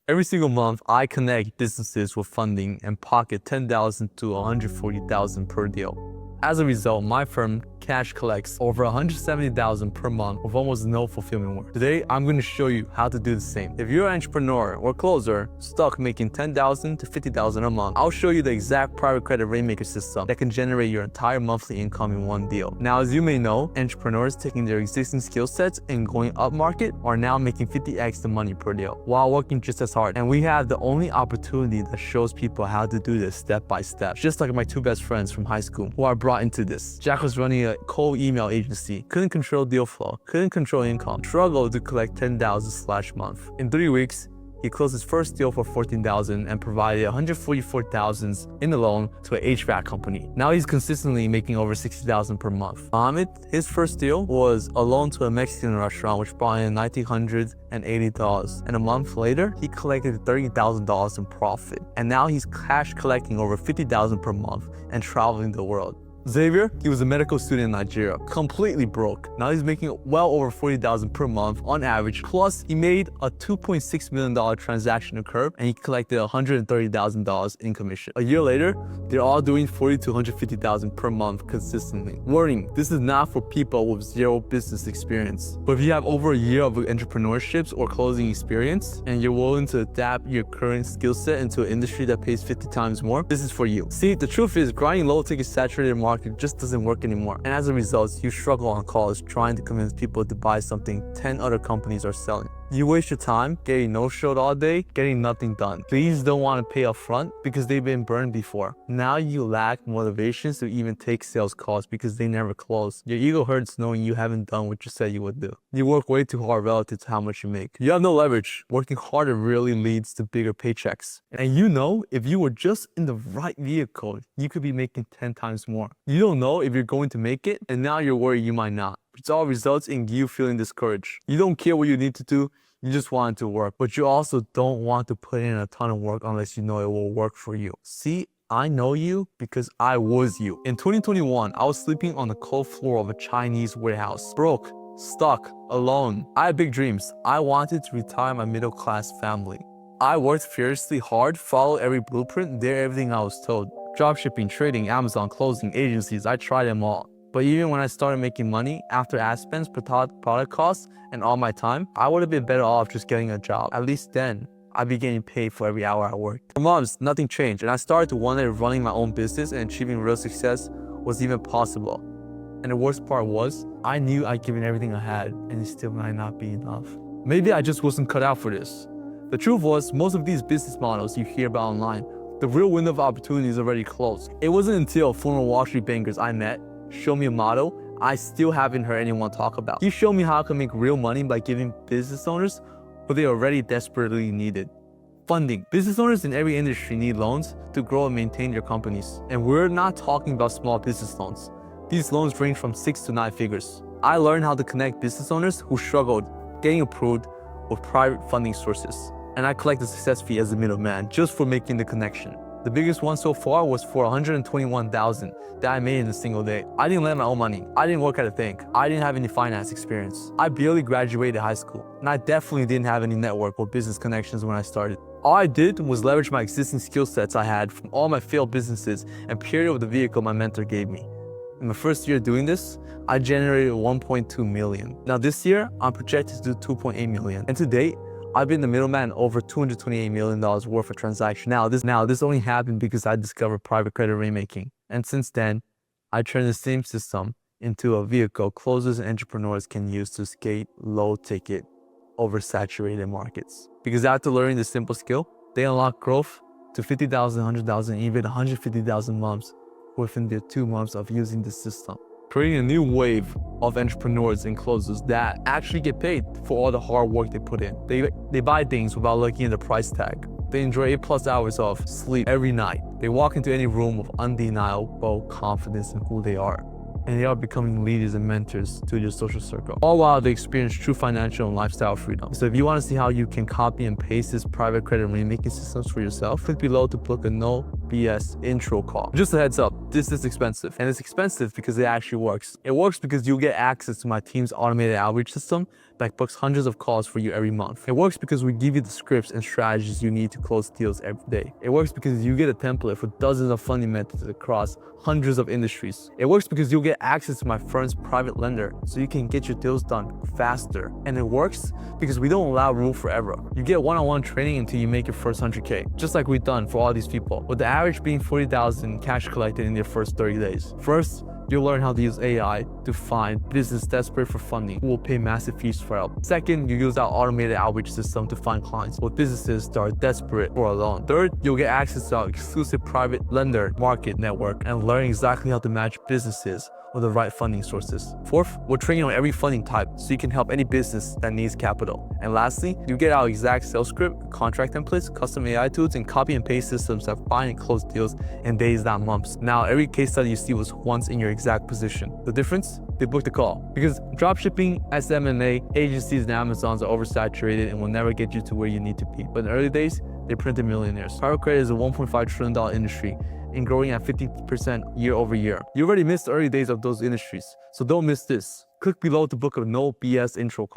Every single month, I connect businesses with funding and pocket $10,000 to $140,000 per deal. As a result, my firm cash collects over $170,000 per month with almost no fulfillment work. Today, I'm going to show you how to do the same. If you're an entrepreneur or closer stuck making $10,000 to $50,000 a month, I'll show you the exact private credit rainmaker system that can generate your entire monthly income in one deal. Now, as you may know, entrepreneurs taking their existing skill sets and going up market are now making 50x the money per deal while working just as hard. And we have the only opportunity that shows people how to do this step by step. Just like my two best friends from high school who I brought into this. Jack was running a cold email agency, couldn't control deal flow, couldn't control income, struggled to collect $10,000/month. In 3 weeks, he closed his first deal for $14,000 and provided $144,000 in the loan to an HVAC company. Now he's consistently making over $60,000 per month. Ahmed, his first deal was a loan to a Mexican restaurant which brought in $1,980. And a month later, he collected $30,000 in profit. And now he's cash collecting over $50,000 per month and traveling the world. Xavier, he was a medical student in Nigeria, completely broke. Now he's making well over $40,000 per month on average. Plus, he made a $2.6 million transaction occur and he collected $130,000 in commission. A year later, they're all doing $40,000 to $150,000 per month consistently. Warning, this is not for people with zero business experience. But if you have over a year of entrepreneurships or closing experience and you're willing to adapt your current skill set into an industry that pays 50 times more, this is for you. See, the truth is grinding low-ticket saturated market just doesn't work anymore. And as a result, you struggle on calls trying to convince people to buy something 10 other companies are selling. You waste your time getting no-showed all day, getting nothing done. Please don't want to pay up front because they've been burned before. Now you lack motivations to even take sales calls because they never close. Your ego hurts knowing you haven't done what you said you would do. You work way too hard relative to how much you make. You have no leverage. Working harder really leads to bigger paychecks. And you know, if you were just in the right vehicle, you could be making 10 times more. You don't know if you're going to make it, and now you're worried you might not. It all results in you feeling discouraged. You don't care what you need to do, you just want it to work. But you also don't want to put in a ton of work unless you know it will work for you. See, I know you because I was you. In 2021, I was sleeping on the cold floor of a Chinese warehouse. Broke, stuck, alone. I had big dreams. I wanted to retire my middle-class family. I worked fiercely hard, followed every blueprint, did everything I was told. Dropshipping, trading, Amazon, closing, agencies, I tried them all. But even when I started making money, after ad spends, product costs, and all my time, I would have been better off just getting a job. At least then, I'd be getting paid for every hour I worked. For months, nothing changed, and I started to wonder if running my own business and achieving real success was even possible. And the worst part was, I knew I'd given everything I had, and it still might not be enough. Maybe I just wasn't cut out for this. The truth was, most of these business models you hear about online, the real window of opportunity is already closed. It wasn't until former Wall Street bankers I met showed me a model I still haven't heard anyone talk about. He showed me how I can make real money by giving business owners what they already desperately needed. Funding. Business owners in every industry need loans to grow and maintain their companies. And we're not talking about small business loans. These loans range from 6 to 9 figures. I learned how to connect business owners who struggled getting approved with private funding sources. And I collect the success fee as a middleman just for making the connection. The biggest one so far was for $121,000 that I made in a single day. I didn't lend my own money. I didn't work at a bank. I didn't have any finance experience. I barely graduated high school. And I definitely didn't have any network or business connections when I started. All I did was leverage my existing skill sets I had from all my failed businesses and pair it with the vehicle my mentor gave me. In my first year doing this, I generated $1.2 million. Now this year, I'm projected to do $2.8 million. And to date, I've been the middleman over $228 million worth of transactions. Now this only happened because I discovered private credit rainmaking. And since then, I turned the same system into a vehicle closers and entrepreneurs can use to skate low-ticket, oversaturated markets. Because after learning this simple skill, they unlock growth to 50,000, 100,000, even 150,000 months within their 2 months of using the system. Creating a new wave of entrepreneurs and closers that actually get paid for all the hard work they put in. They buy things without looking at the price tag. They enjoy 8+ hours of sleep every night. They walk into any room with undeniable confidence in who they are. And they are becoming leaders and mentors to their social circle. All while they experience true financial and lifestyle freedom. So if you want to see how you can copy and paste this private credit rainmaking systems for yourself, click below to book a no BS intro call. Just a heads up, This is expensive, and it's expensive because it actually works. It works because you get access to my team's automated outreach system that books hundreds of calls for you every month. It works because we give you the scripts and strategies you need to close deals every day. It works because you get a template for dozens of funding methods across hundreds of industries. It works because you'll get access to my firm's private lender so you can get your deals done faster. And it works because we don't allow room for error. You get one-on-one training until you make your first 100K, just like we've done for all these people, with the average being 40,000 cash collected in their first 30 days. First, you'll learn how to use AI to find business desperate for funding who will pay massive fees for help. Second, you use our automated outreach system to find clients or businesses that are desperate for a loan. Third, you'll get access to our exclusive private lender market network and learn exactly how to match businesses with the right funding sources. Fourth, we'll train you on every funding type so you can help any business that needs capital. And lastly, you get our exact sales script, contract templates, custom AI tools, and copy and paste systems that find and close deals in days, not months. Now, every case study you see was once in your exact position. The difference? They booked a call. Because dropshipping, SM&A, agencies, and Amazons are oversaturated and will never get you to where you need to be. But in the early days, they printed millionaires. Private credit is a $1.5 trillion industry and growing at 50% year over year. You already missed the early days of those industries, so don't miss this. Click below to book a no BS intro call.